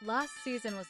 Last season was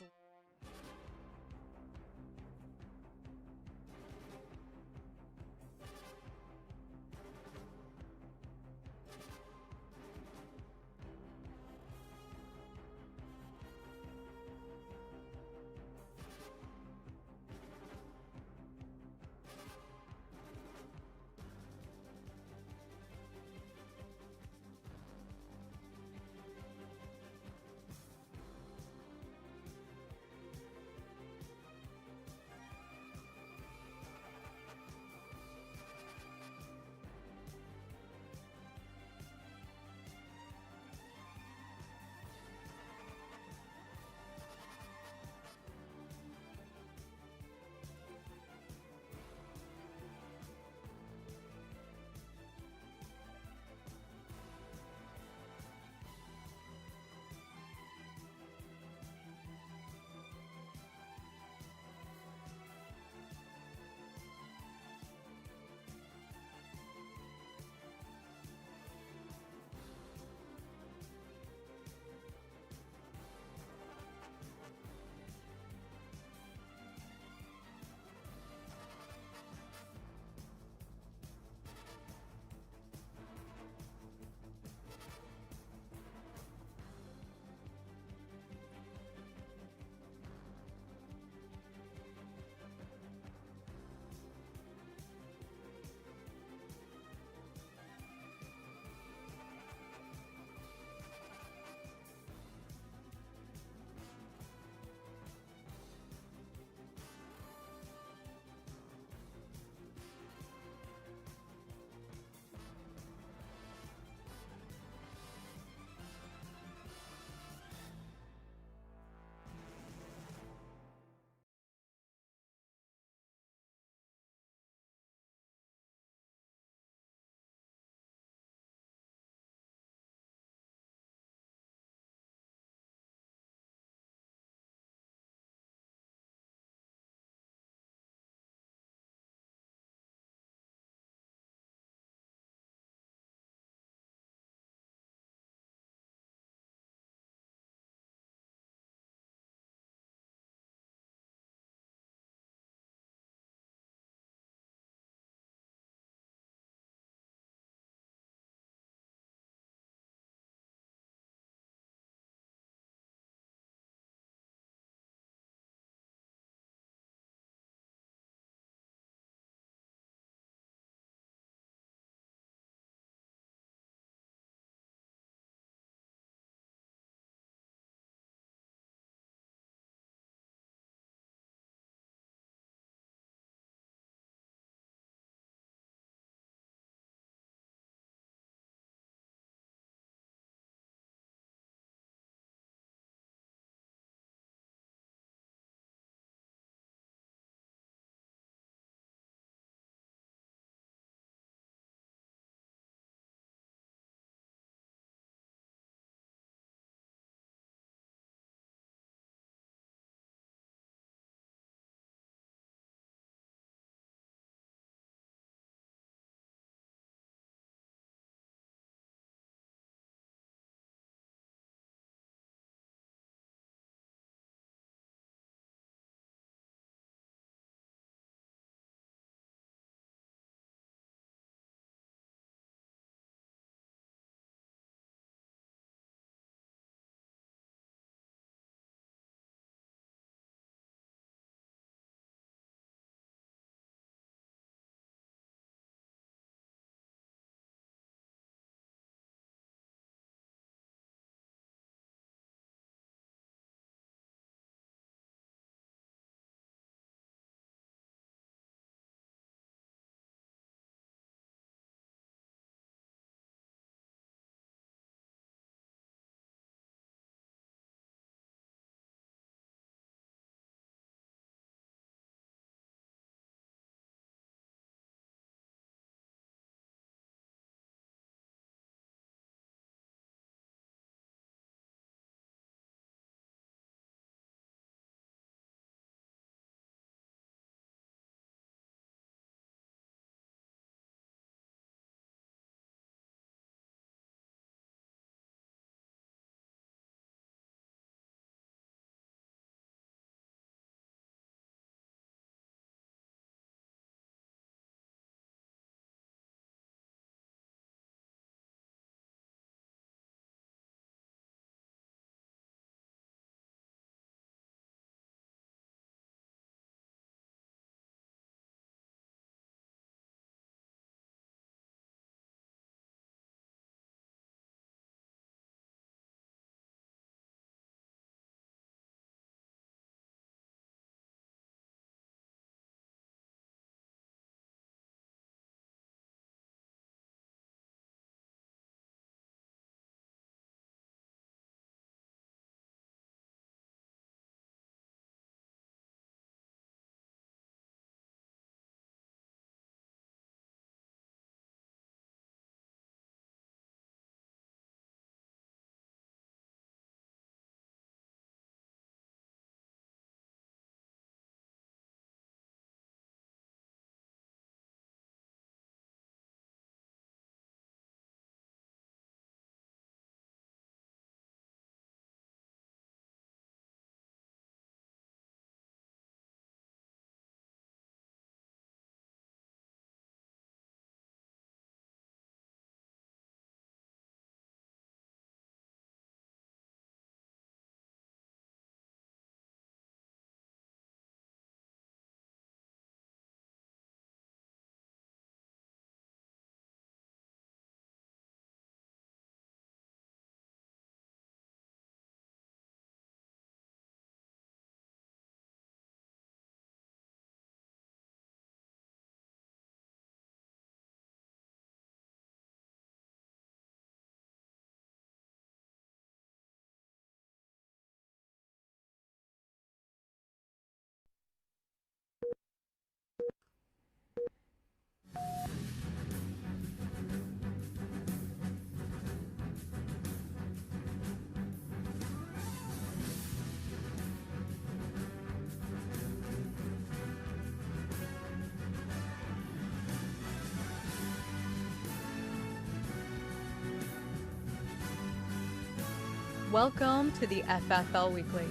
Welcome to the FFL Weekly,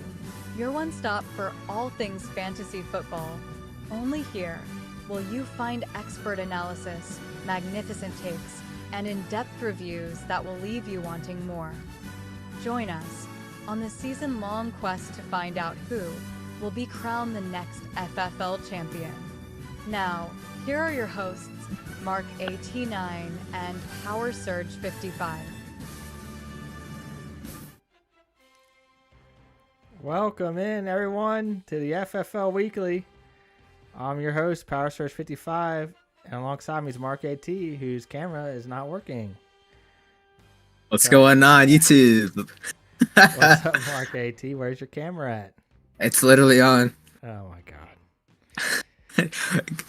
your one stop for all things fantasy football. Only here will you find expert analysis, magnificent takes, and in-depth reviews that will leave you wanting more. Join us on the season-long quest to find out who will be crowned the next FFL champion. Now, here are your hosts, Mark AT9 and Power Surge 55. Welcome in, everyone, to the FFL Weekly. I'm your host, Power Surge 55, and alongside me is Mark AT, whose camera is not working. What's going on, YouTube? What's up, Mark AT? Where's your camera at? It's literally on. Oh, my God.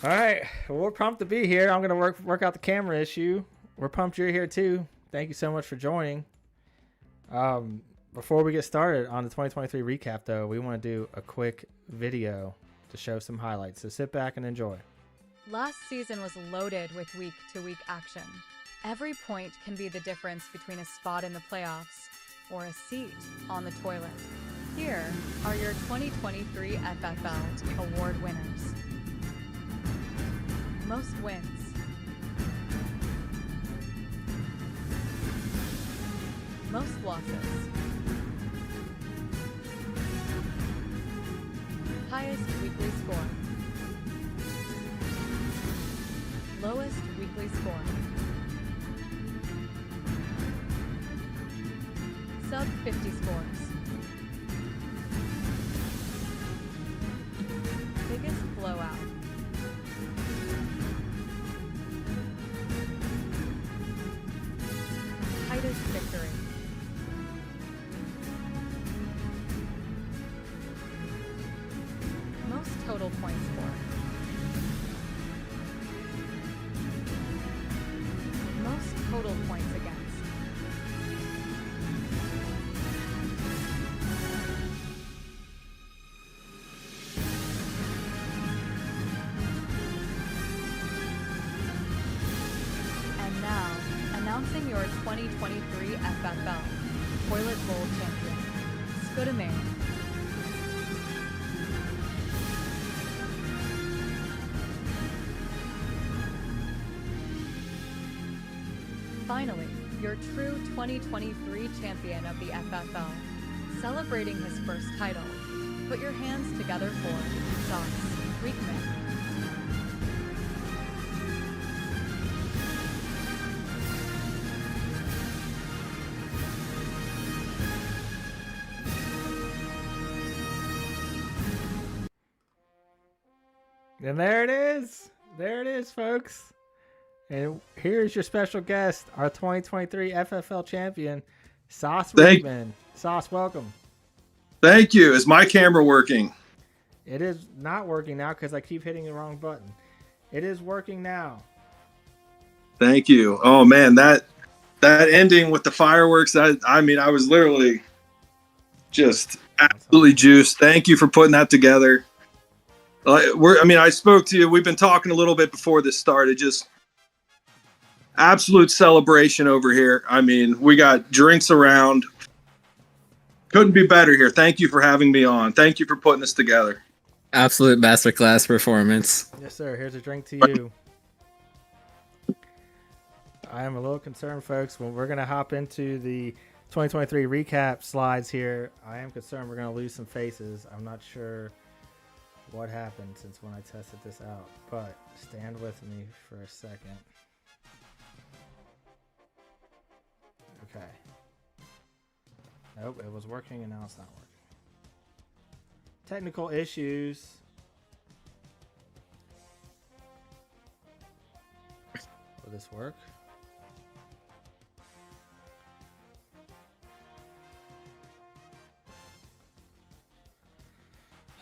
All right. Well, we're pumped to be here. I'm going to work out the camera issue. We're pumped you're here, too. Thank you so much for joining. Before we get started on the 2023 recap, though, we want to do a quick video to show some highlights. So sit back and enjoy. Last season was loaded with week-to-week action. Every point can be the difference between a spot in the playoffs or a seat on the toilet. Here are your 2023 FFL award winners. Most wins. Most losses. Highest weekly score. Lowest weekly score. Sub 50 scores. Biggest blowout. Tightest victory. Most total points score. Most total points against. And now, announcing your 2023 FFL Toilet Bowl champion, Scudamare. Finally, your true 2023 champion of the FFL, celebrating his first title. Put your hands together for Sauce Freakman. And there it is. There it is, folks. And here's your special guest, our 2023 FFL champion, Sauce Rickman. Sauce, welcome. Thank you. Is my camera working? It is not working now because I keep hitting the wrong button. It is working now. Thank you. Oh man, that ending with the fireworks, I mean, I was literally just absolutely juiced. Thank you for putting that together. I spoke to you. We've been talking a little bit before this started. Just absolute celebration over here. I mean, we got drinks around. Couldn't be better here. Thank you for having me on. Thank you for putting this together. Absolute masterclass performance. Yes, sir. Here's a drink to you. I am a little concerned, folks. When we're going to hop into the 2023 recap slides here, I am concerned we're going to lose some faces. I'm not sure what happened since when I tested this out, but stand with me for a second. Okay. Nope, it was working and now it's not working. Technical issues. Will this work?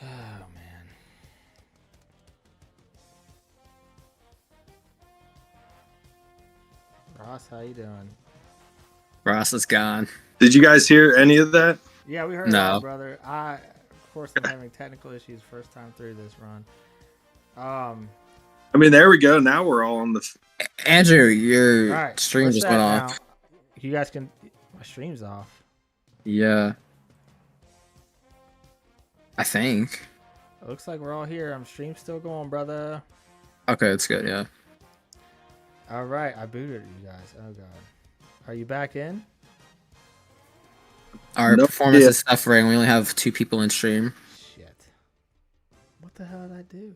Oh, man. Ross, how you doing? Ross is gone. Did you guys hear any of that? Yeah, we heard that, brother. Of course, I'm having technical issues first time through this run. I mean, there we go. Now we're all on the. Andrew, your stream just went off. Now? You guys can. My stream's off. Yeah. I think. It looks like we're all here. Stream's still going, brother. Okay, it's good. Yeah. All right, I booted you guys. Oh god, are you back in? Our Nope. performance Yeah. is suffering. We only have 2 people in stream. Shit. What the hell did I do?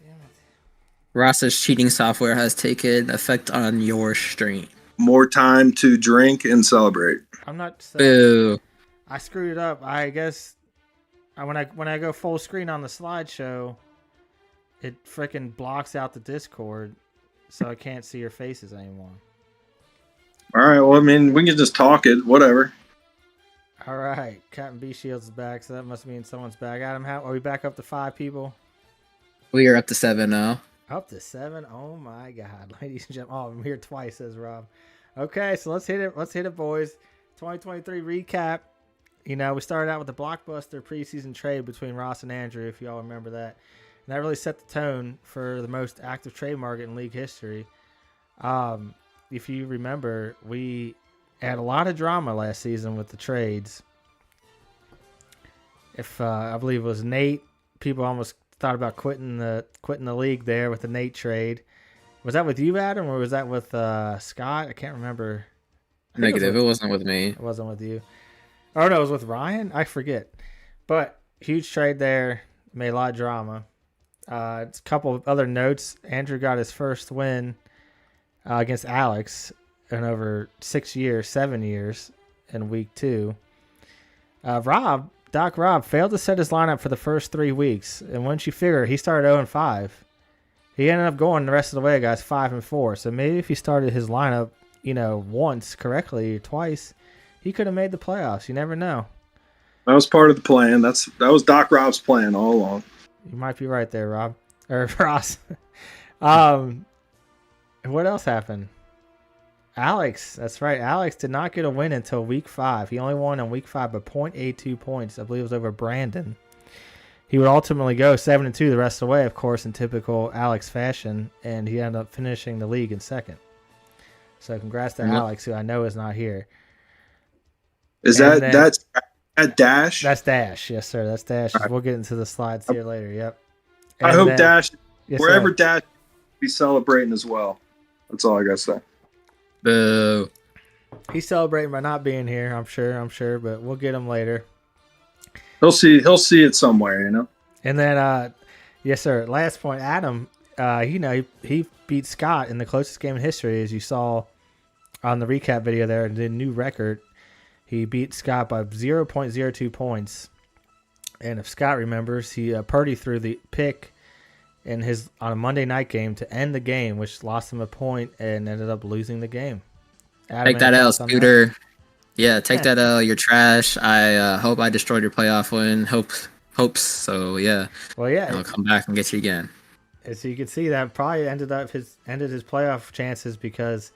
Damn it. Ross's cheating software has taken effect on your stream. More time to drink and celebrate. I'm not. Boo. I screwed it up. I guess when I go full screen on the slideshow, it freaking blocks out the Discord, so I can't see your faces anymore. All right. Well, I mean, we can just talk it. Whatever. All right, Captain B Shields is back, so that must mean someone's back. Adam, how are we back up to 5 people? We are up to 7 now. Up to 7. Oh my God, ladies and gentlemen. Oh, I'm here twice, says Rob. Okay, so let's hit it. Let's hit it, boys. 2023 recap. You know, we started out with the blockbuster preseason trade between Ross and Andrew, if y'all remember that. And that really set the tone for the most active trade market in league history. If you remember, we had a lot of drama last season with the trades. I believe it was Nate, people almost thought about quitting the league there with the Nate trade. Was that with you, Adam, or was that with Scott? I can't remember. Negative. It wasn't with me. It wasn't with you. Oh no, it was with Ryan. I forget. But huge trade there. Made a lot of drama. A couple of other notes. Andrew got his first win against Alex in over 7 years in week 2. Doc Rob failed to set his lineup for the first 3 weeks. And once you figure he started 0-5, he ended up going the rest of the way, guys, 5-4. So maybe if he started his lineup, once correctly, twice, he could have made the playoffs. You never know. That was part of the plan. That was Doc Rob's plan all along. You might be right there, Rob. Or Ross. What else happened? Alex. That's right. Alex did not get a win until week 5. He only won in week 5 by 0.82 points. I believe it was over Brandon. He would ultimately go 7-2 the rest of the way, of course, in typical Alex fashion, and he ended up finishing the league in second. So congrats to Alex, who I know is not here. That's Dash? That's Dash, yes, sir. That's Dash. Right. We'll get into the slides here later. Yep. I hope Dash, yes, wherever sir. Dash, be celebrating as well. That's all I gotta say. Boo. He's celebrating by not being here. I'm sure, but we'll get him later. He'll see it somewhere, And then, yes, sir. Last point, Adam. He beat Scott in the closest game in history, as you saw on the recap video there. The new record. He beat Scott by 0.02 points. And if Scott remembers, he Purdy threw the pick on a Monday night game to end the game, which lost him a point and ended up losing the game. Adam, Take that L, Scooter. Yeah, take that L. You're trash. I hope I destroyed your playoff win. Hopes. So yeah. Well, yeah. I'll come back and get you again. As you can see, that probably ended his playoff chances, because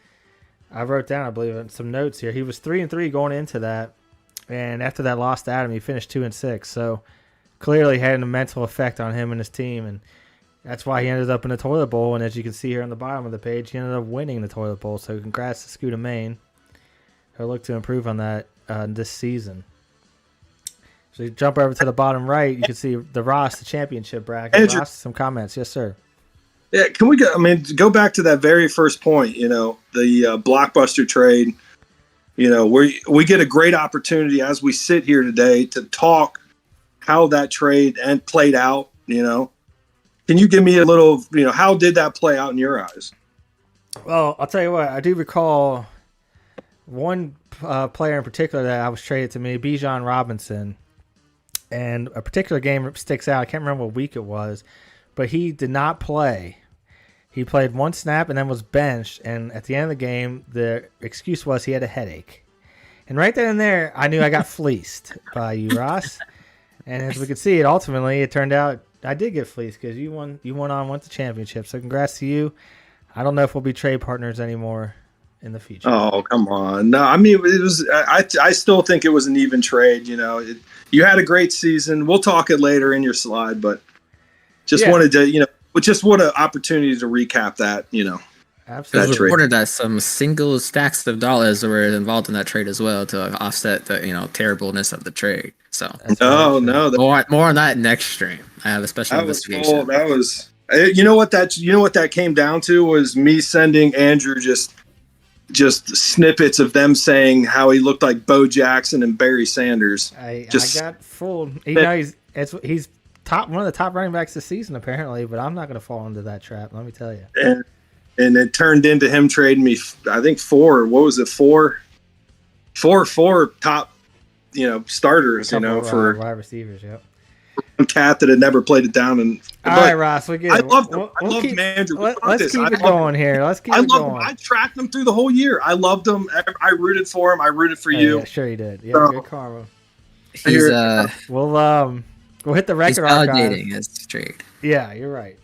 I wrote down, I believe, some notes here. He was 3-3 going into that, and after that loss to Adam, he finished 2-6. So clearly had a mental effect on him and his team, and that's why he ended up in the toilet bowl. And as you can see here on the bottom of the page, he ended up winning the toilet bowl. So congrats to Scooter Maine. He'll look to improve on that this season. So you jump over to the bottom right, you can see the Ross, the championship bracket. Andrew, Ross, some comments. Yes, sir. Yeah, can we go back to that very first point, the blockbuster trade, we get a great opportunity as we sit here today to talk how that trade played out, Can you give me a little, how did that play out in your eyes? Well, I'll tell you what, I do recall one player in particular that I was traded to me, Bijan Robinson. And a particular game sticks out. I can't remember what week it was, but he did not play. He played one snap and then was benched. And at the end of the game, the excuse was he had a headache. And right then and there, I knew I got fleeced by you, Ross. And as we could see, it turned out I did get fleeced, because you won the championship. So congrats to you. I don't know if we'll be trade partners anymore in the future. Oh, come on. No, it was. I still think it was an even trade. You had a great season. We'll talk it later in your slide, but wanted to, just what an opportunity to recap that. Absolutely. It was trade. reported that some single stacks of dollars were involved in that trade as well to offset the terribleness of the trade. So That's very true. No, more on that next stream. I have a special that was investigation. full. That was. You know what that came down to was me sending Andrew just snippets of them saying how he looked like Bo Jackson and Barry Sanders. I Just got fooled. He's one of the top running backs this season apparently, but I'm not going to fall into that trap. Let me tell you. and it turned into him trading me. I think four top starters. For wide receivers. Yep. one cat that had never played it down. And All right, Ross, we get it. I loved him. I loved him, Andrew. Let's keep it going here. Let's keep it going. I tracked him through the whole year. I loved him. I rooted for him. I rooted for you. Yeah, sure you did. Yeah, good karma. He's We'll hit the he's record archive. validating his trade. Yeah, you're right.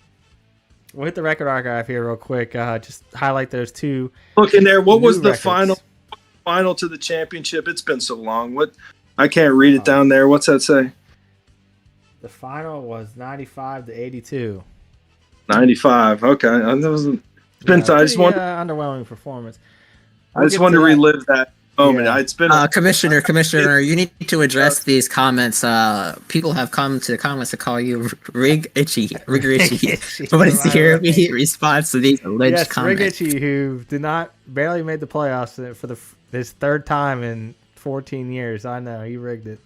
We'll hit the record archive here real quick. Just highlight those two. Look in there. What was the records. final to the championship? It's been so long. What? I can't read it down there. What's that say? The final was 95-82. 95. Okay. It's been. I just want. Underwhelming performance. I just wanted to relive that moment. Yeah. It's been. Commissioner, you need to address these comments. People have come to the comments to call you Rigger Itchy. What is your immediate response to these alleged comments? Rig Itchy, who barely made the playoffs for his third time in 14 years. I know he rigged it.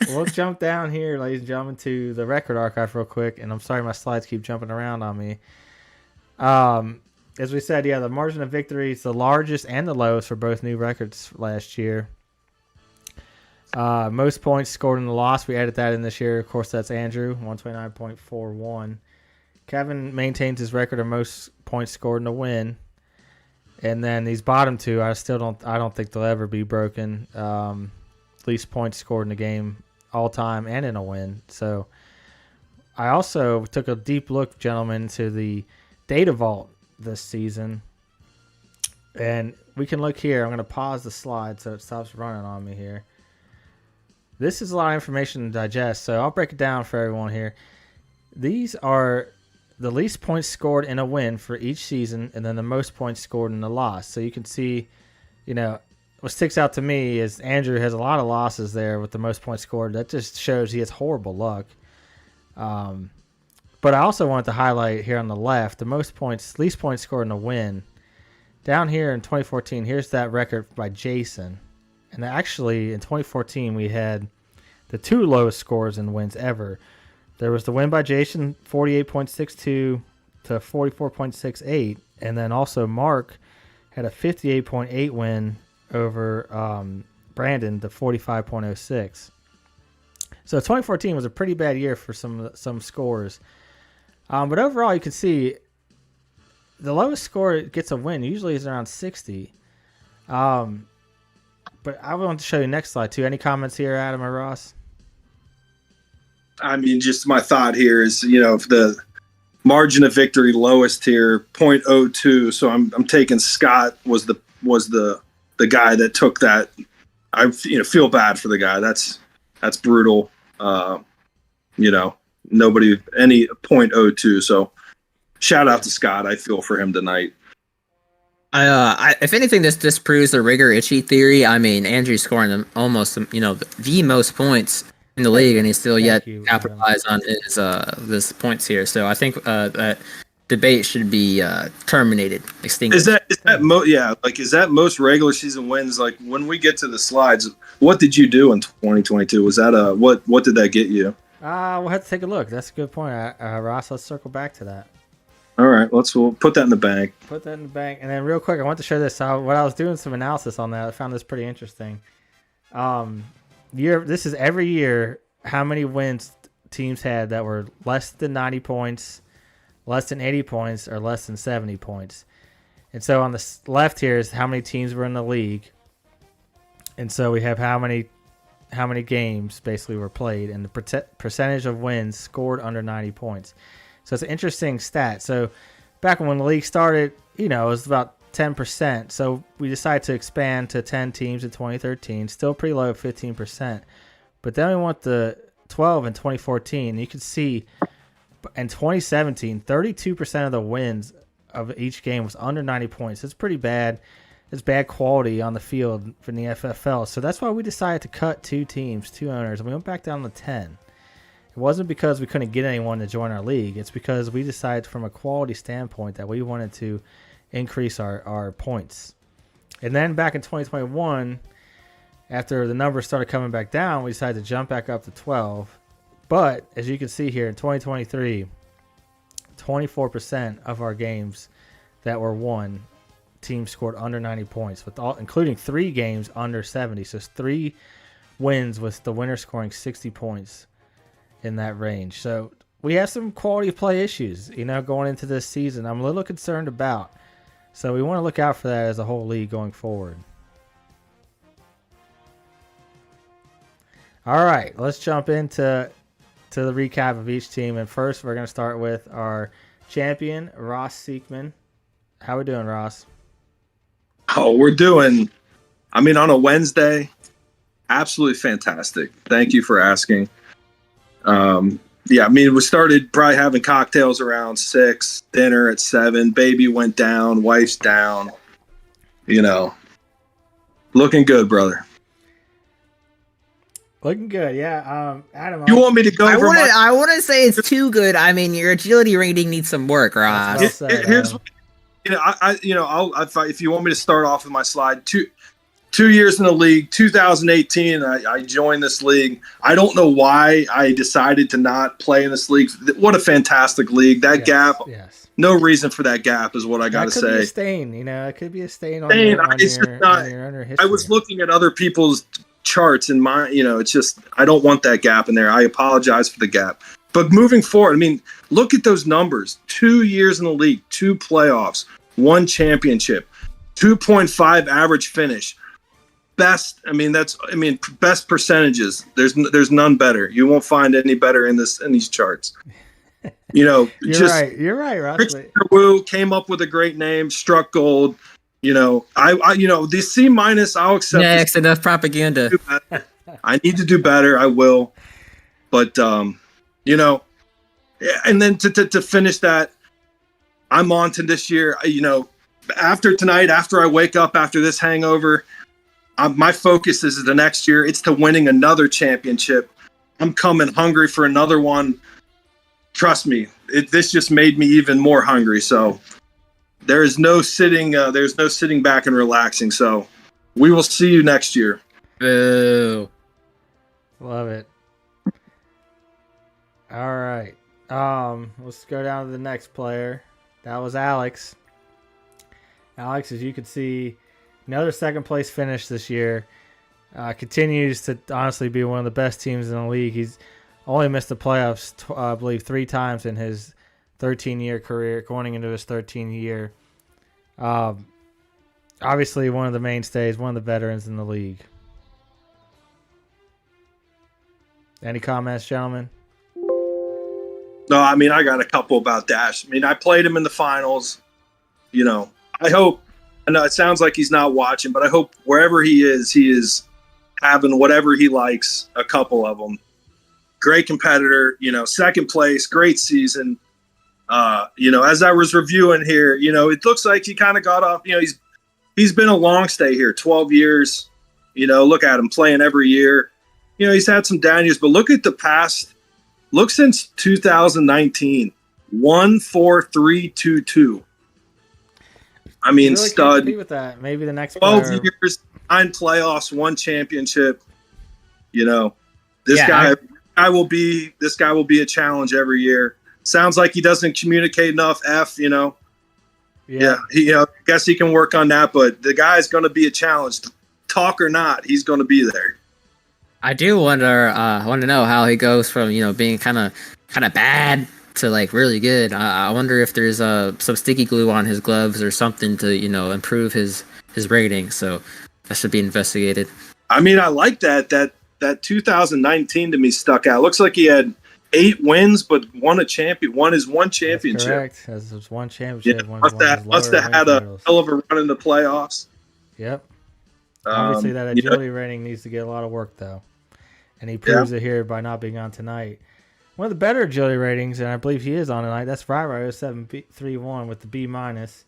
We'll jump down here, ladies and gentlemen, to the record archive real quick. And I'm sorry my slides keep jumping around on me. As we said, the margin of victory is the largest and the lowest for both new records last year. Most points scored in the loss, we added that in this year. Of course, that's Andrew, 129.41. Kevin maintains his record of most points scored in a win. And then these bottom two, I don't think they'll ever be broken. Least points scored in a game all time and in a win. So I also took a deep look, gentlemen, to the data vault this season. And we can look here. I'm going to pause the slide so it stops running on me here. This is a lot of information to digest, so I'll break it down for everyone here. These are the least points scored in a win for each season, and then the most points scored in a loss. So you can see, what sticks out to me is Andrew has a lot of losses there with the most points scored. That just shows he has horrible luck. But I also wanted to highlight here on the left, the least points scored in a win. Down here in 2014, here's that record by Jason. And actually, in 2014, we had the two lowest scores in wins ever. There was the win by Jason, 48.62 to 44.68. And then also Mark had a 58.8 win over Brandon to 45.06. So 2014 was a pretty bad year for some scores. But overall, you can see the lowest score gets a win. Usually is around 60. But I want to show you next slide too. Any comments here, Adam or Ross? I mean, just my thought here is, if the margin of victory lowest here, 0.02. So I'm taking Scott was the guy that took that. I feel bad for the guy. That's brutal. Nobody any 0.02. So shout out to Scott. I feel for him tonight. If anything, this disproves the Rigger Itchy theory. I mean, Andrew's scoring almost, the most points in the league, and he's still capitalized on his points here. So I think that debate should be terminated, extinguished. Is that most regular season wins? Like when we get to the slides, what did you do in 2022? Was that what did that get you? We'll have to take a look. That's a good point, Ross. Let's circle back to that. All right, we'll put that in the bank. Put that in the bank. And then real quick, I want to show this. When I was doing some analysis on that, I found this pretty interesting. This is every year how many wins teams had that were less than 90 points, less than 80 points, or less than 70 points. And so on the left here is how many teams were in the league. And so we have how many games basically were played and the percentage of wins scored under 90 points. So it's an interesting stat. So back when the league started, it was about 10%. So we decided to expand to 10 teams in 2013. Still pretty low at 15%. But then we went to 12 in 2014. You can see In 2017, 32% of the wins of each game was under 90 points. It's pretty bad. It's bad quality on the field for the FFL. So that's why we decided to cut 2 teams, 2 owners, and we went back down to 10. It wasn't because we couldn't get anyone to join our league. It's because we decided from a quality standpoint that we wanted to increase our points. And then back in 2021, after the numbers started coming back down, we decided to jump back up to 12. But as you can see here in 2023, 24% of our games that were won, teams scored under 90 points, with all, including 3 games under 70. So it's 3 wins with the winner scoring 60 points in that range. So we have some quality of play issues, going into this season. I'm a little concerned about. So we want to look out for that as a whole league going forward. All right, let's jump into the recap of each team. And first, we're going to start with our champion, Ross Siekman. How we doing, Ross? Oh, we're doing, on a Wednesday, absolutely fantastic. Thank you for asking. We started probably having cocktails around 6, dinner at 7, baby went down, wife's down, looking good, brother. Looking good, yeah. Adam, you want me to go over I wouldn't say it's too good. Your agility rating needs some work, Ross. Well said, here's, if you want me to start off with my slide, 2 years in the league, 2018, I joined this league. I don't know why I decided to not play in this league. What a fantastic league. That gap, no reason for that gap is what I got to say. It could be a stain, it could be a stain on your history. I was looking at other people's charts and it's just, I don't want that gap in there. I apologize for the gap. But moving forward, look at those numbers. 2 years in the league, 2 playoffs, 1 championship, 2.5 average finich. Best percentages. There's none better. You won't find any better in these charts. You're right, Ross. Wu came up with a great name, struck gold. The C-, I'll accept. Next, enough propaganda. I need to do better. I will. But and then to finish that, I'm on to this year. After tonight, after I wake up after this hangover, my focus is the next year. It's to winning another championship. I'm coming hungry for another one. Trust me, this just made me even more hungry. So there's no sitting back and relaxing. So we will see you next year. Boo. Love it. All right. Let's go down to the next player. That was Alex. Alex, as you can see, another second place finish this year. Continues to honestly be one of the best teams in the league. He's only missed the playoffs, I believe, 3 times in his 13-year career, going into his 13th year. Obviously, one of the mainstays, one of the veterans in the league. Any comments, gentlemen? No, I got a couple about Dash. I played him in the finals. I hope. I know it sounds like he's not watching, but I hope wherever he is having whatever he likes, a couple of them. Great competitor, second place, great season. As I was reviewing here, it looks like he kind of got off, he's been a long stay here, 12 years. Look at him playing every year. He's had some down years, but look at the past. Look since 2019, 1-4-3-2-2. Really stud. with that. Maybe the next 12 player. years, 9 playoffs, 1 championship. This guy will be a challenge every year. Sounds like he doesn't communicate enough. Guess he can work on that. But the guy's going to be a challenge, talk or not. He's going to be there. I do want to know how he goes from being kind of bad to really good. I wonder if there's some sticky glue on his gloves or something to improve his rating. So that should be investigated. I like that 2019 to me stuck out. Looks like he had 8 wins, but won his one championship. That's correct. That's just one championship. Must have had a hell of a run in the playoffs. Yep. Obviously, that agility rating needs to get a lot of work, though. And he proves it here by not being on tonight. One of the better agility ratings, and I believe he is on tonight. That's Ryro 731 with the B minus.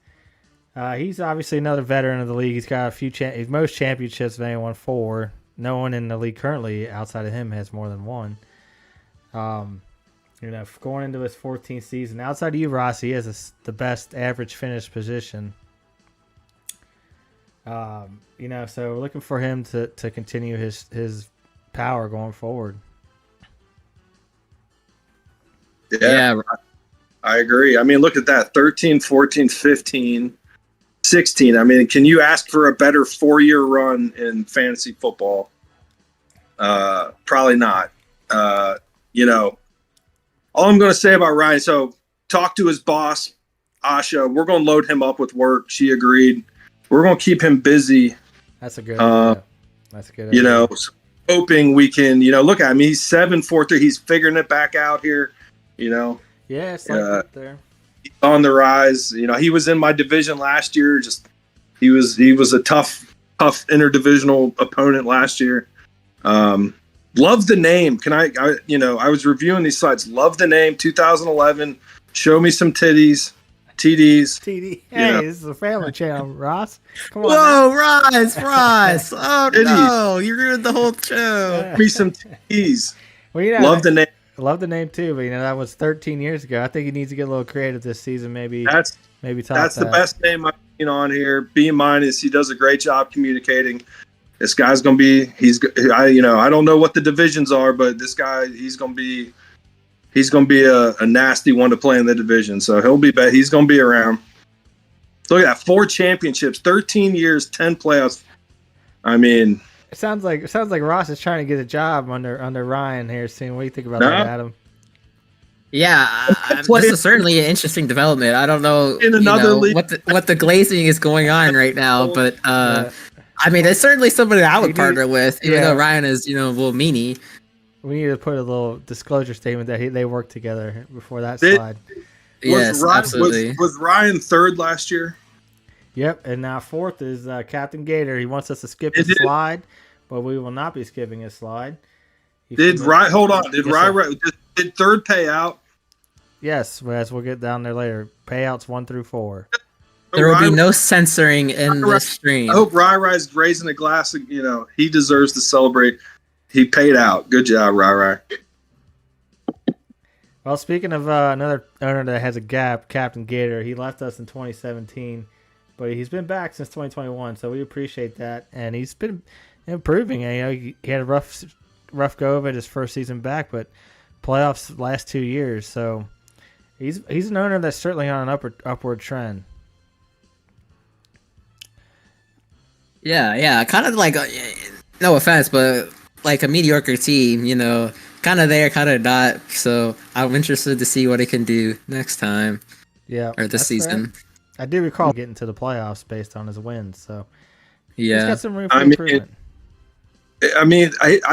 He's obviously another veteran of the league. He's got a few most championships of anyone, 4. No one in the league currently outside of him has more than 1. Going into his 14th season, outside of you, Ross, he has the best average finish position. So we're looking for him to continue his power going forward. Yeah, I agree. I mean, look at that. 13, 14, 15, 16. I mean, can you ask for a better 4-year run in fantasy football? Probably not. All I'm going to say about Ryan, so talk to his boss, Asha. We're going to load him up with work. She agreed. We're going to keep him busy. That's a good idea. That's a good idea. Hoping we can, look at him. He's 7-4-3. He's figuring it back out here, Yeah, it's like that there. He's on the rise. He was in my division last year. He was a tough interdivisional opponent last year. Love the name. I was reviewing these slides. Love the name. 2011. Show me some TDs. TD. Hey, this is a family channel, Ross. Come on. Whoa, Ross. Oh, no. You ruined the whole show. Show me some TDs. Well, love the name. Love the name too, but that was 13 years ago. I think he needs to get a little creative this season. Maybe that's the best name I've seen on here. B minus. He does a great job communicating. This guy's gonna be. I don't know what the divisions are, but this guy he's gonna be a nasty one to play in the division. So he's gonna be around. Look at that, 4 championships, 13 years, 10 playoffs. I mean. It sounds like Ross is trying to get a job under Ryan here soon. What do you think about that, Adam? Yeah, this is certainly an interesting development. I don't know, league. what the glazing is going on right now, but I mean, it's certainly somebody that I would partner with, even though Ryan is a little meanie. We need to put a little disclosure statement that they worked together before that slide. Yes, absolutely. Was Ryan 3rd last year? Yep, and now 4th is Captain Gator. He wants us to skip his slide, but we will not be skipping his slide. Did 3rd pay out? Yes, as we'll get down there later. Payouts 1 through 4. There will be no censoring in this stream. I hope Rai-Rai's raising a glass. He deserves to celebrate. He paid out. Good job, Rai-Rai. Well, speaking of another owner that has a gap, Captain Gator, he left us in 2017. But he's been back since 2021, so we appreciate that. And he's been improving. He had a rough go of it his first season back, but playoffs the last 2 years. So he's an owner that's certainly on an upward trend. Yeah, kind of like no offense, but like a mediocre team, kind of there, kind of not. So I'm interested to see what he can do next time. Yeah, or this season. Fair. I do recall getting to the playoffs based on his wins, so yeah, he's got some room for improvement.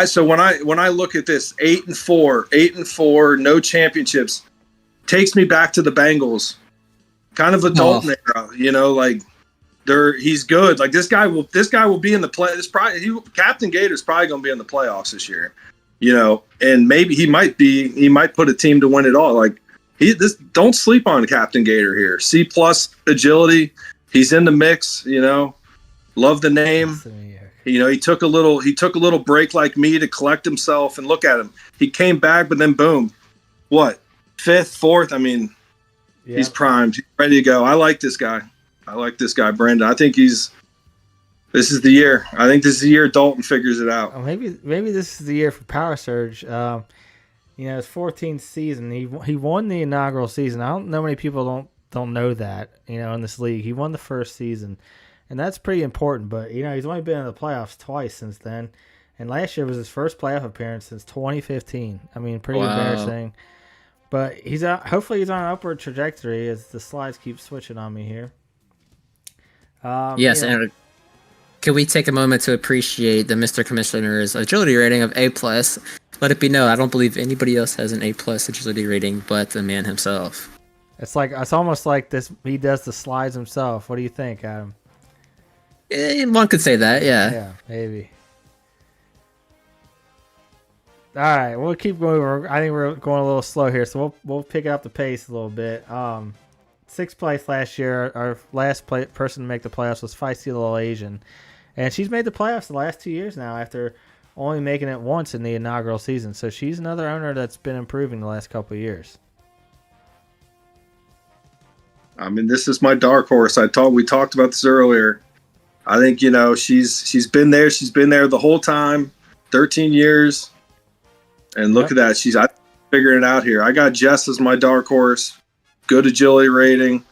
So when I look at this 8-4, no championships, takes me back to the Bengals, kind of a Dalton era. He's good. Like this guy will be in the play. Captain Gator's probably going to be in the playoffs this year, and maybe he might put a team to win it all. Don't sleep on Captain Gator here. C+ agility. He's in the mix. Love the name. He took a little break like me to collect himself and look at him. He came back, but then boom, what? 5th, 4th. I mean, he's primed. He's ready to go. I like this guy, Brandon. I think this is the year. I think this is the year Dalton figures it out. Maybe this is the year for Power Surge. His 14th season, he won the inaugural season. I don't know many people don't know that, in this league. He won the first season, and that's pretty important. But, he's only been in the playoffs twice since then, and last year was his first playoff appearance since 2015. I mean, pretty embarrassing. But hopefully he's on an upward trajectory as the slides keep switching on me here. Yes, and can we take a moment to appreciate the Mr. Commissioner's agility rating of A+. Let it be known, I don't believe anybody else has an A+ agility rating but the man himself. It's almost like this. He does the slides himself. What do you think, Adam? One could say that, yeah. Yeah, maybe. All right, we'll keep moving. I think we're going a little slow here, so we'll pick up the pace a little bit. Sixth place last year. Our last person to make the playoffs was Feisty Little Asian, and she's made the playoffs the last 2 years now after only making it once in the inaugural season. So she's another owner that's been improving the last couple of years. I mean, this is my dark horse. We talked about this earlier. I think, you know, she's been there. She's been there the whole time, 13 years. And look at that. She's figuring it out here. I got Jess as my dark horse. Good agility rating.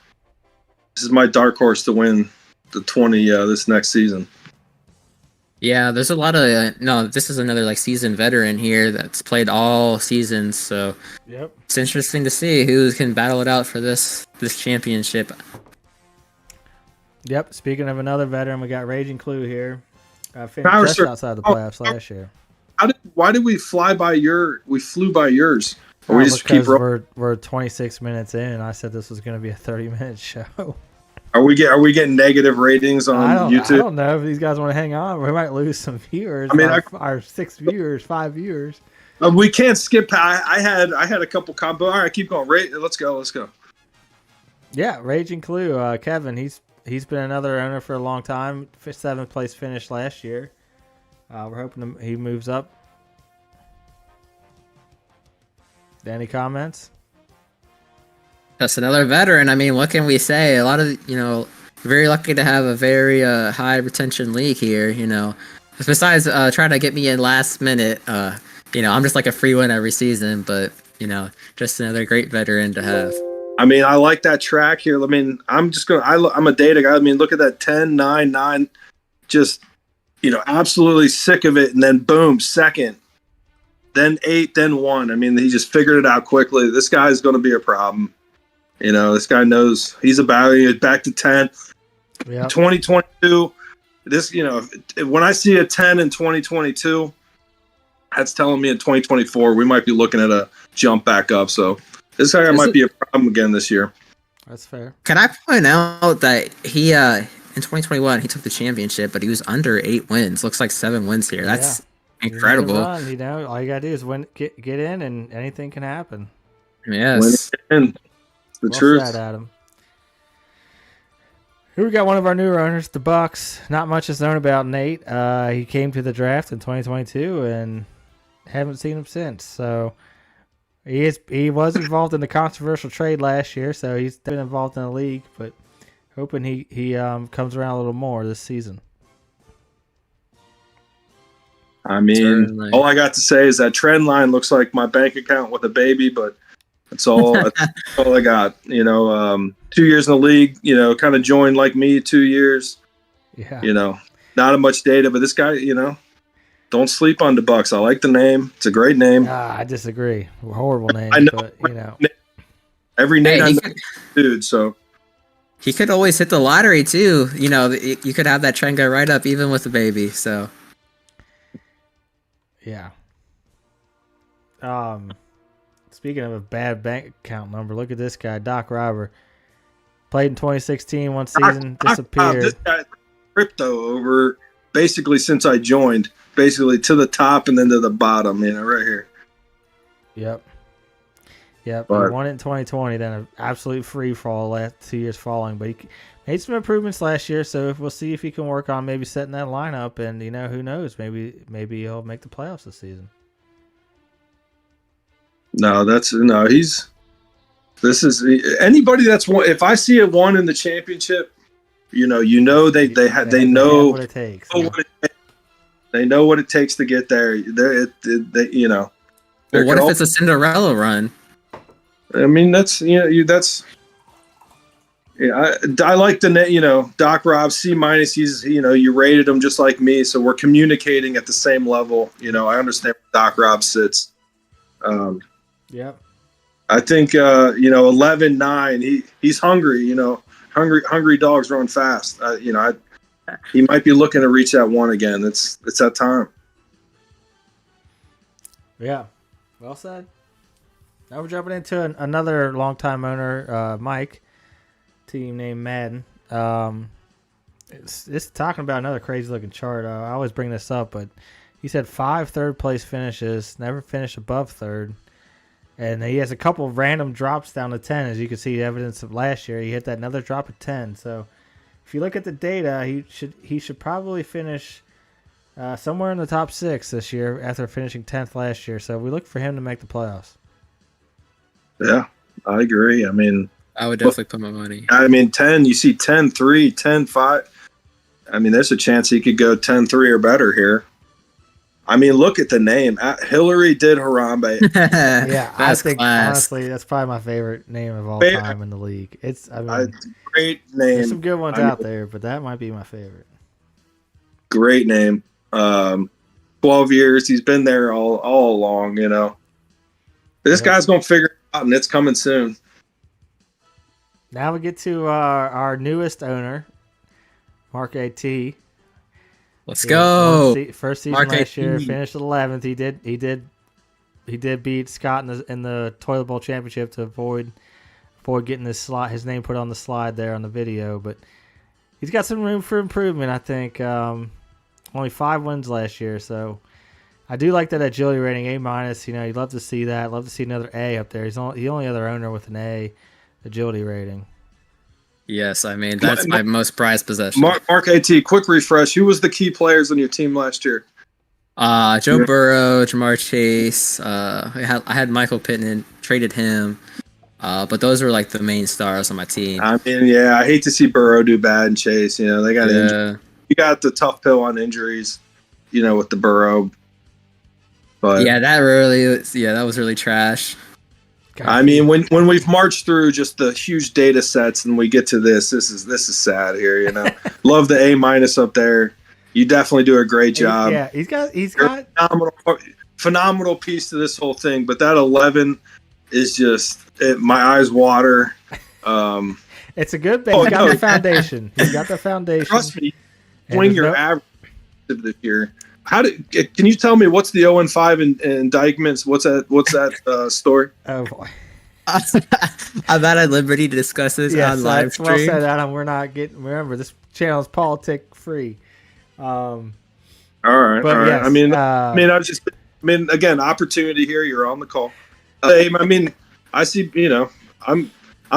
This is my dark horse to win the 20 this next season. Yeah, there's a lot of this is another like seasoned veteran here that's played all seasons, so it's interesting to see who can battle it out for this championship. Yep. Speaking of another veteran, we got Raging Clue here. Finished just outside the playoffs last year. Why did we fly by we flew by yours? Or we just keep we're 26 minutes in, and I said this was going to be a 30-minute show. Are we getting negative ratings on YouTube? I don't know if these guys want to hang on. We might lose some viewers. I mean, our 6 viewers, 5 viewers. We can't skip. I had a couple combos. All right, keep going. Let's go. Yeah, Raging Clue. Kevin, he's been another owner for a long time. 7th place finish last year. We're hoping he moves up. Any comments? That's another veteran. I mean, what can we say? A lot of, very lucky to have a very high retention league here, Besides trying to get me in last minute, I'm just like a free win every season, but, just another great veteran to have. I mean, I like that track here. I mean, I'm a data guy. I mean, look at that 10, 9, 9. Just, absolutely sick of it. And then boom, second. Then 8, then 1. I mean, he just figured it out quickly. This guy is going to be a problem. This guy knows he's back to 10. Yep. 2022. This, when I see a 10 in 2022, that's telling me in 2024 we might be looking at a jump back up. So this guy might be a problem again this year. That's fair. Can I point out that he in 2021 he took the championship, but he was under 8 wins. Looks like 7 wins here. That's incredible. Run, all you gotta do is get in, and anything can happen. Yes. The truth. Said, Adam. Here we got one of our newer owners, the Bucks. Not much is known about Nate. He came to the draft in 2022 and haven't seen him since. So he was involved in the controversial trade last year, so he's been involved in the league, but hoping he comes around a little more this season. I mean, all I got to say is that trend line looks like my bank account with a baby, but that's all I got. 2 years in the league, kind of joined like me 2 years. Yeah. Not much data, but this guy, don't sleep on the Bucks. I like the name. It's a great name. I disagree. Horrible name. I know. But, every name dude, so. He could always hit the lottery too. You could have that trend go right up even with the baby, so. Yeah. Speaking of a bad bank account number, look at this guy, Doc Robber. Played in 2016, one season, disappeared. This guy crypto over basically since I joined, basically to the top and then to the bottom, right here. Yep. He won it in 2020, then an absolute free fall last 2 years following. But he made some improvements last year, so we'll see if he can work on maybe setting that lineup. And who knows? Maybe he'll make the playoffs this season. This is anybody that's won. If I see a 1 in the championship, they know what it takes. They know what it takes to get there. Well, what if it's a Cinderella run? I mean, that's that's. Yeah, I like the Doc Rob C-. He's you rated him just like me, so we're communicating at the same level. I understand where Doc Rob sits. Yep. I think 11-9. He's hungry. Hungry dogs run fast. He might be looking to reach that 1 again. It's that time. Yeah, well said. Now we're jumping into another longtime owner, Mike. Team named Madden. It's talking about another crazy looking chart. I always bring this up, but He's had 5 third-place finishes, never finished above third. And he has a couple of random drops down to 10, as you can see evidence of last year. He hit that another drop at 10. So if you look at the data, he should probably finish somewhere in the top 6 this year after finishing 10th last year. So we look for him to make the playoffs. Yeah, I agree. I mean, I would definitely put my money. I mean, 10, you see 10-3, 10-5. I mean, there's a chance he could go 10-3 or better here. I mean, look at the name. Hillary did Harambe. Yeah, I That's think, class. honestly, that's probably my favorite name of all time in the league. Great name. There's some good ones out there, but that might be my favorite. Great name. 12 years. He's been there all along, you know. This guy's going to figure it out, and it's coming soon. Now we get to our newest owner, Mark A.T. Let's go. First season Mark last year, A.T. finished 11th. He did beat Scott in the Toilet Bowl Championship to avoid getting his name put on the slide there on the video. But he's got some room for improvement, I think. Only 5 wins last year, so I do like that agility rating A-. You know, you'd love to see that. Love to see another A up there. He's the only other owner with an A agility rating. Yes, I mean, that's my most prized possession. Mark A.T., quick refresh. Who was the key players on your team last year? Joe Burrow, Jamar Chase. I had Michael Pittman, traded him. But those were like the main stars on my team. I mean, yeah, I hate to see Burrow do bad and Chase. You know, they got injured. You got the tough pill on injuries, you know, with the Burrow. But yeah, that was really trash. I mean, when we've marched through just the huge data sets and we get to this is sad here. You know, love the A- up there. You definitely do a great job. Yeah, he's got phenomenal piece to this whole thing. But that 11 is just my eyes water. It's a good base. He's got the foundation. He's got the foundation. Trust me, swing your average this year. Can you tell me what's the 0-5 in indictments? What's that story? Oh boy, I'm not at liberty to discuss this on live stream. Well said, Adam. We're not getting. Remember, this channel is politic free. All right. Yes, I mean, again, opportunity here. You're on the call. I mean, I see. You know, I'm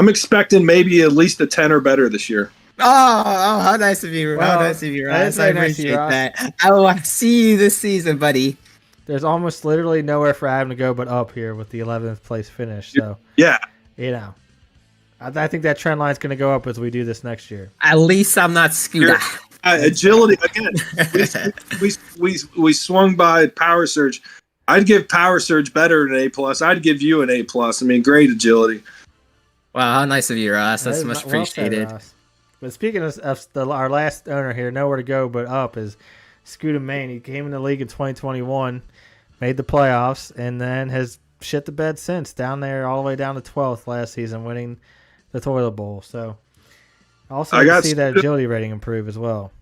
expecting maybe at least a 10 or better this year. Oh, how nice of you. How nice of you, Ross. I appreciate that. I will see you this season, buddy. There's almost literally nowhere for Adam to go but up here with the 11th place finish. So, yeah. You know, I think that trend line is going to go up as we do this next year. At least I'm not Scooter. Agility, again, we swung by Power Surge. I'd give Power Surge better than A+. I'd give you an A+. I mean, great agility. Wow, how nice of you, Ross. That's much appreciated. Well said, but speaking of our last owner here, nowhere to go but up is Scooter Maine. He came in the league in 2021, made the playoffs, and then has shit the bed since. Down there, all the way down to 12th last season, winning the Toilet Bowl. So, also I got to see that agility rating improve as well.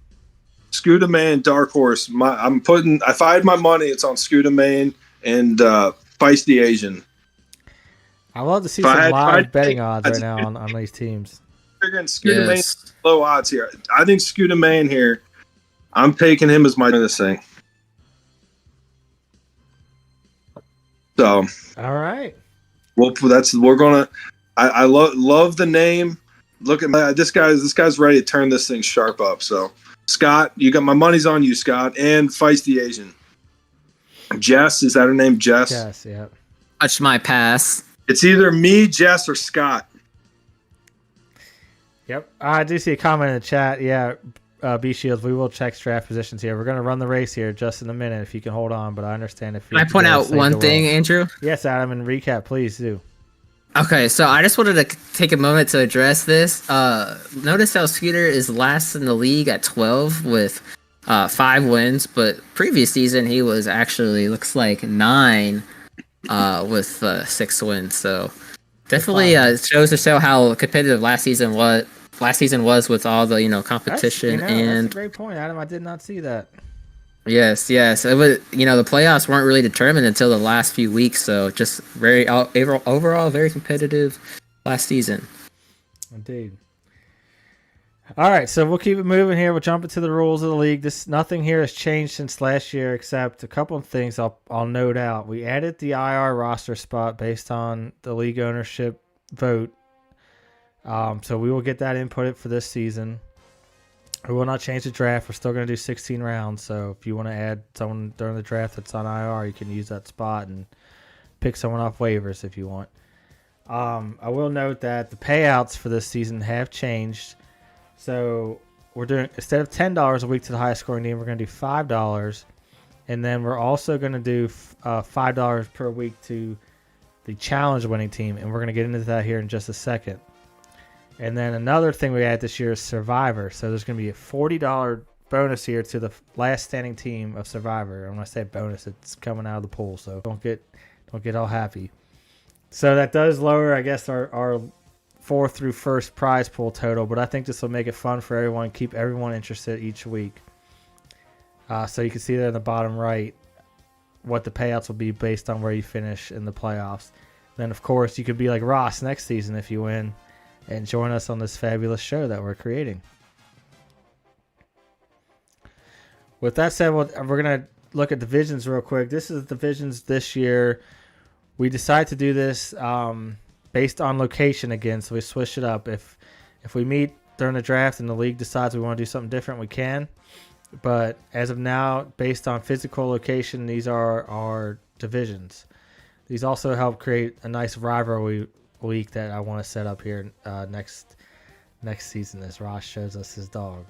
Scooter Maine, dark horse. If I had my money, it's on Scooter Maine and Feisty Asian. I love to see some live betting odds right now on these teams. Scooter Maine low odds here. I think Scooter Maine here. I'm taking him as my this thing. So all right. Well, we're gonna. I love the name. Look at this guy's ready to turn this thing sharp up. So Scott, you got my money's on you, Scott, and Feisty Asian. Jess, is that her name? Jess. Jess, yeah. Touch my pass. It's either me, Jess, or Scott. Yep. I do see a comment in the chat. Yeah, B Shields, we will check draft positions here. We're going to run the race here just in a minute if you can hold on, but I understand if you Can I point out one thing, Andrew? Yes, Adam, and recap, please do. Okay, so I just wanted to take a moment to address this. Notice how Scooter is last in the league at 12 with 5 wins, but previous season he was actually, looks like 9 with 6 wins. So definitely shows to show how competitive last season was with all the competition. That's a great point, Adam. I did not see that. Yes. It was the playoffs weren't really determined until the last few weeks, so just very overall very competitive last season. Indeed. All right, so we'll keep it moving here. We'll jump into the rules of the league. Nothing here has changed since last year, except a couple of things I'll note out. We added the IR roster spot based on the league ownership vote. So we will get that inputted for this season. We will not change the draft. We're still going to do 16 rounds. So if you want to add someone during the draft that's on IR, you can use that spot and pick someone off waivers if you want. I will note that the payouts for this season have changed. So we're doing, instead of $10 a week to the highest scoring team, we're going to do $5. And then we're also going to do $5 per week to the challenge winning team. And we're going to get into that here in just a second. And then another thing we add this year is Survivor. So there's going to be a $40 bonus here to the last standing team of Survivor. And when I say bonus, it's coming out of the pool. So don't get all happy. So that does lower, I guess, our fourth through first prize pool total, but I think this will make it fun for everyone, keep everyone interested each week. So you can see there in the bottom right what the payouts will be based on where you finish in the playoffs. Then, of course, you could be like Ross next season if you win and join us on this fabulous show that we're creating. With that said, we're going to look at divisions real quick. This is the divisions this year. We decided to do this based on location again, so we switched it up. If we meet during the draft and the league decides we want to do something different, we can. But as of now, based on physical location, these are our divisions. These also help create a nice rivalry week that I want to set up here next season as Ross shows us his dog.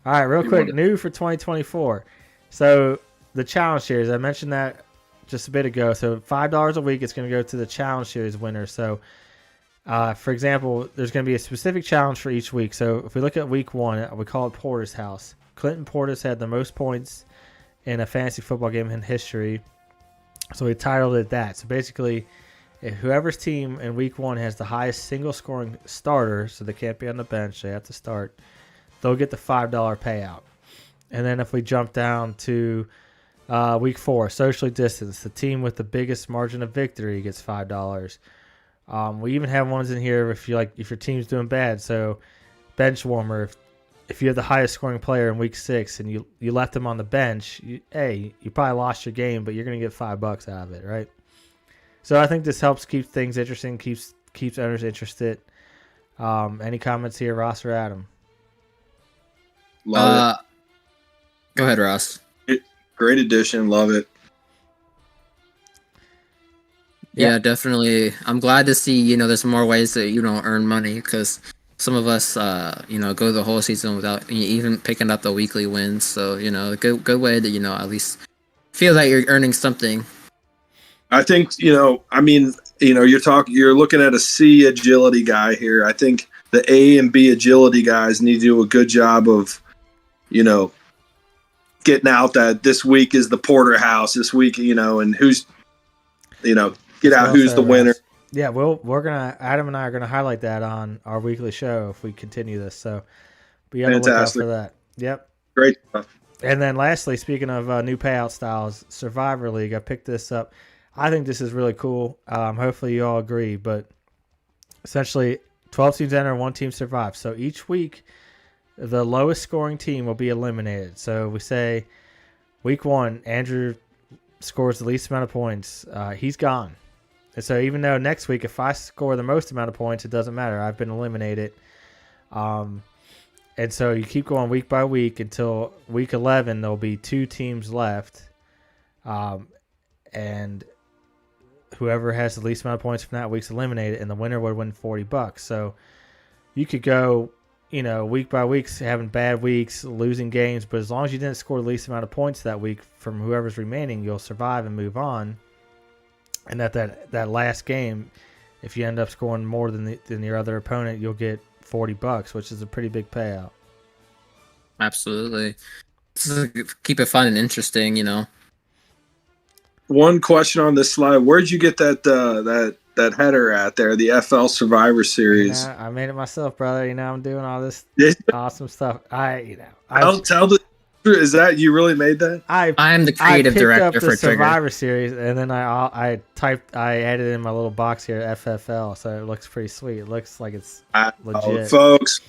All right, real quick, new for 2024. So the Challenge Series, I mentioned that just a bit ago. So $5 a week, it's going to go to the Challenge Series winner. So, for example, there's going to be a specific challenge for each week. So if we look at week 1, we call it Porter's House. Clinton Portis had the most points in a fantasy football game in history. So we titled it that. So basically, if whoever's team in week 1 has the highest single scoring starter, so they can't be on the bench, they have to start, they'll get the $5 payout. And then if we jump down to week 4, socially distanced, the team with the biggest margin of victory gets $5. We even have ones in here if your team's doing bad. So bench warmer, if you have the highest scoring player in week 6 and you left him on the bench, you probably lost your game, but you're going to get $5 out of it, right? So I think this helps keep things interesting, keeps owners interested. Any comments here, Ross or Adam? Love it. Go ahead, Ross. Great addition. Love it. Yeah, definitely. I'm glad to see, there's more ways that earn money, because some of us, go the whole season without even picking up the weekly wins. So, good way to, at least feel that you're earning something. I think, you're looking at a C agility guy here. I think the A and B agility guys need to do a good job of, getting out that this week is the Porter House this week, and who's, get out who's the winner. Yeah, Adam and I are gonna highlight that on our weekly show if we continue this. So be on the lookout for that. Yep, great stuff. And then lastly, speaking of new payout styles, Survivor League. I picked this up. I think this is really cool. Hopefully you all agree. But essentially, 12 teams enter, 1 team survives. So each week, the lowest scoring team will be eliminated. So we say week 1, Andrew scores the least amount of points. He's gone. And so even though next week, if I score the most amount of points, it doesn't matter. I've been eliminated. And so you keep going week by week until week 11. There'll be 2 teams left. And whoever has the least amount of points from that week's eliminated, and the winner would win $40. So you could go, week by week, having bad weeks, losing games, but as long as you didn't score the least amount of points that week from whoever's remaining, you'll survive and move on. And at that last game, if you end up scoring more than your other opponent, you'll get $40, which is a pretty big payout. Absolutely. Keep it fun and interesting, One question on this slide: where'd you get that header at there? The FL Survivor Series. I made it myself, brother. I'm doing all this awesome stuff. Tell Is that you really made that? I am the creative director for Survivor Trigger. Series, and then I added in my little box here FFL, so it looks pretty sweet. It looks like it's legit. Folks,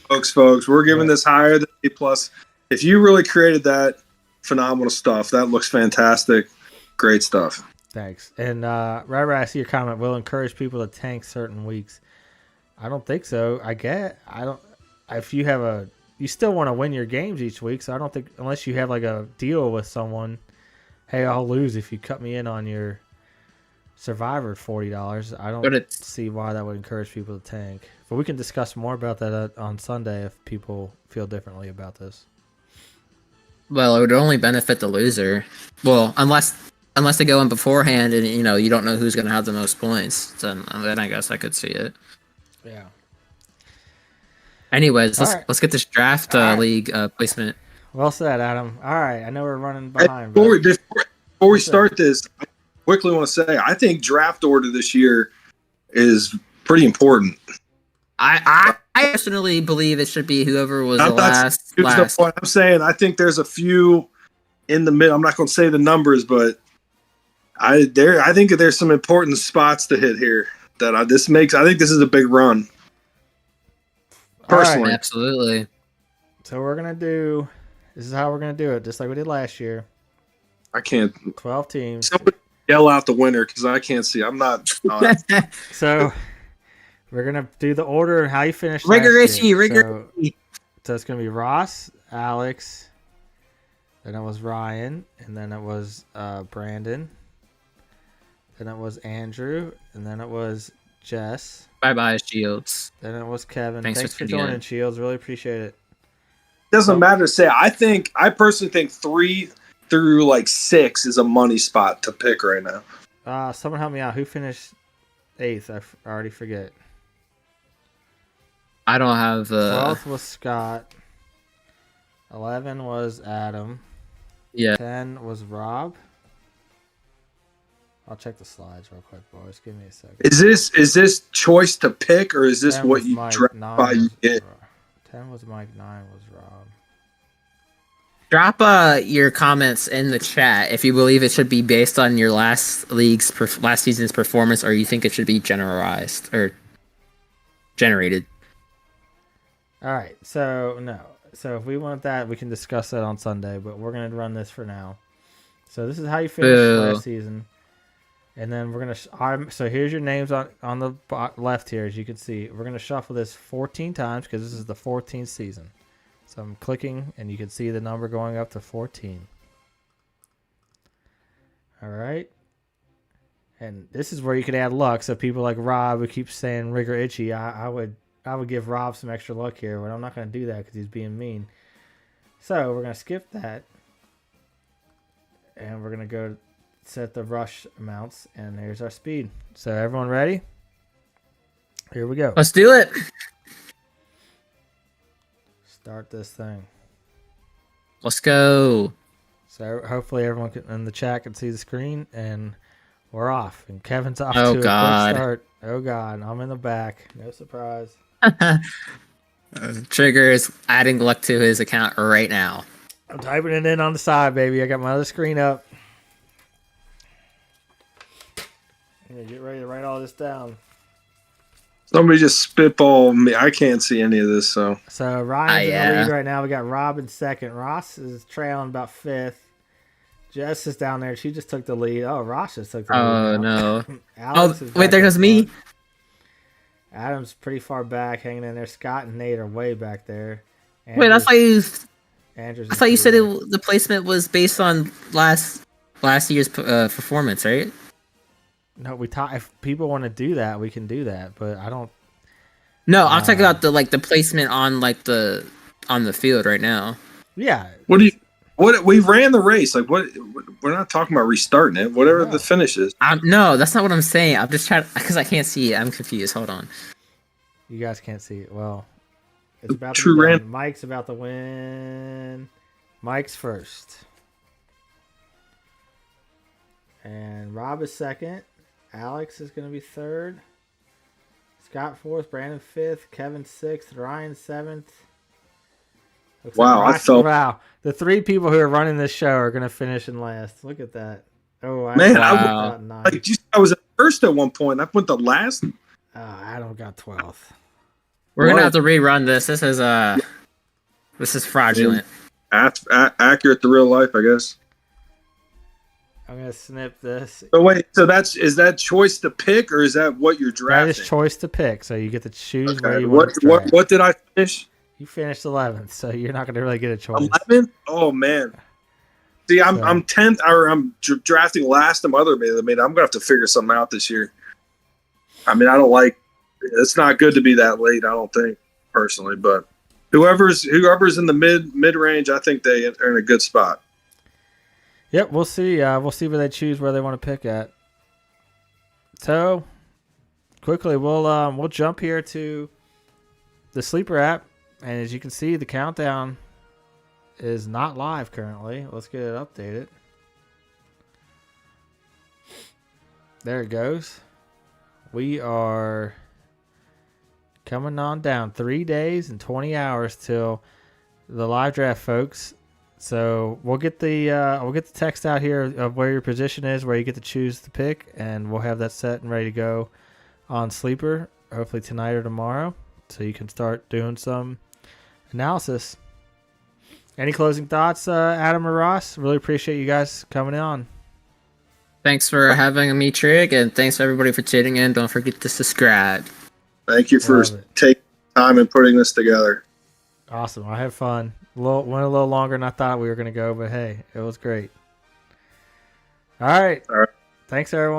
we're giving this higher than A plus. If you really created that, phenomenal stuff. That looks fantastic. Great stuff. Thanks. And right, I see your comment. Will encourage people to tank certain weeks. I don't think so. I don't. If you have you still want to win your games each week. So I don't think, unless you have like a deal with someone, hey, I'll lose if you cut me in on your Survivor $40. I don't see why that would encourage people to tank. But we can discuss more about that on Sunday if people feel differently about this. Well, it would only benefit the loser. Well, unless they go in beforehand and you don't know who's going to have the most points, then I guess I could see it. Yeah. Anyways, let's get this draft league placement. Well said, Adam. All right, I know we're running behind. Before we start this, I quickly want to say I think draft order this year is pretty important. I personally believe it should be whoever was last. I'm saying I think there's a few in the middle. I'm not going to say the numbers, but I think there's some important spots to hit here that I think this is a big run. Personally, right, absolutely. So this is how we're gonna do it, just like we did last year. I can't. 12 teams. Somebody yell out the winner because I can't see. I'm not. So we're gonna do the order and how you finish. Rigor. So it's gonna be Ross, Alex, then it was Ryan, and then it was Brandon, then it was Andrew, and then it was Jess. Bye, Shields. Then it was Kevin. Thanks for joining, Shields. Really appreciate it. Doesn't matter to say. I personally think 3 through like 6 is a money spot to pick right now. Someone help me out. Who finished 8th? I already forget. I don't have 12th was Scott. 11 was Adam. Yeah. 10 was Rob. I'll check the slides real quick, boys. Give me a second. Is this choice to pick, or is this what you draft by you get? 10 was Mike. 9 was Rob. Drop your comments in the chat if you believe it should be based on your last season's performance, or you think it should be generalized or generated. All right. So no. So if we want that, we can discuss that on Sunday. But we're gonna run this for now. So this is how you finished last season. And then we're gonna. So here's your names on the left here, as you can see. We're gonna shuffle this 14 times because this is the 14th season. So I'm clicking, and you can see the number going up to 14. All right. And this is where you could add luck. So people like Rob who keeps saying Rigor Itchy, I would give Rob some extra luck here, but I'm not gonna do that because he's being mean. So we're gonna skip that, and we're gonna go set the rush amounts, and here's our speed. So everyone ready? Here we go. Let's do it. Start this thing. Let's go. So hopefully everyone in the chat can see the screen, and we're off. And Kevin's off to a quick start. Oh God, I'm in the back. No surprise. Trigger is adding luck to his account right now. I'm typing it in on the side, baby. I got my other screen up. Get ready to write all this down. Somebody just spitball me. I can't see any of this. So Ryan's in the lead right now. We got Rob in second. Ross is trailing about 5th. Jess is down there. She just took the lead. Oh, Ross just took the lead. Oh, no. Wait, there goes me. Adam's pretty far back, hanging in there. Scott and Nate are way back there. Wait, I thought you said the the placement was based on last year's performance, right? No, if people want to do that, we can do that, but I don't. No, I'm talking about the placement on on the field right now. Yeah. What we ran the race. Like what? We're not talking about restarting it. Whatever the finish is. No, that's not what I'm saying. I'm just trying because I can't see it. I'm confused. Hold on. You guys can't see it. Well, it's about to be done. Mike's about to win. Mike's first, and Rob is second. Alex is going to be 3rd. Scott 4th. Brandon 5th. Kevin 6th. Ryan 7th. Looks Wow, like I felt wow. The 3 people who are running this show are gonna finish in last. Look at that. Oh, man. I Adam was Wow. got 9. like, geez, I was at first at one point. I went the last. Adam got 12th. We're gonna Whoa. have to rerun this. This is fraudulent. Accurate to real life, I guess. I'm gonna snip this. So wait, so is that choice to pick, or is that what you're That drafting? is choice to pick, so you get to choose where Okay. you want to draft. What did I finish? You finished 11th, so you're not gonna really get a choice. 11th? Oh man. See, I'm So- I'm 10th, or I'm drafting last in my other meet. I mean, I'm gonna have to figure something out this year. I mean, I don't like. It's not good to be that late. I don't think personally, but whoever's in the mid range, I think they are in a good spot. Yep, we'll see. We'll see where they choose where they want to pick at. So, quickly, we'll jump here to the Sleeper app, and as you can see, the countdown is not live currently. Let's get it updated. There it goes. We are coming on down 3 days and 20 hours till the live draft, folks. So we'll get the text out here of where your position is, where you get to choose the pick, and we'll have that set and ready to go on Sleeper, hopefully tonight or tomorrow, so you can start doing some analysis. Any closing thoughts, Adam or Ross? Really appreciate you guys coming on. Thanks for having me, Trig, and thanks everybody for tuning in. Don't forget to subscribe. Thank you for Love it. taking time and putting this together. Awesome. I had fun. Went a little longer than I thought we were going to go, but hey, it was great. All right. All right. Thanks, everyone.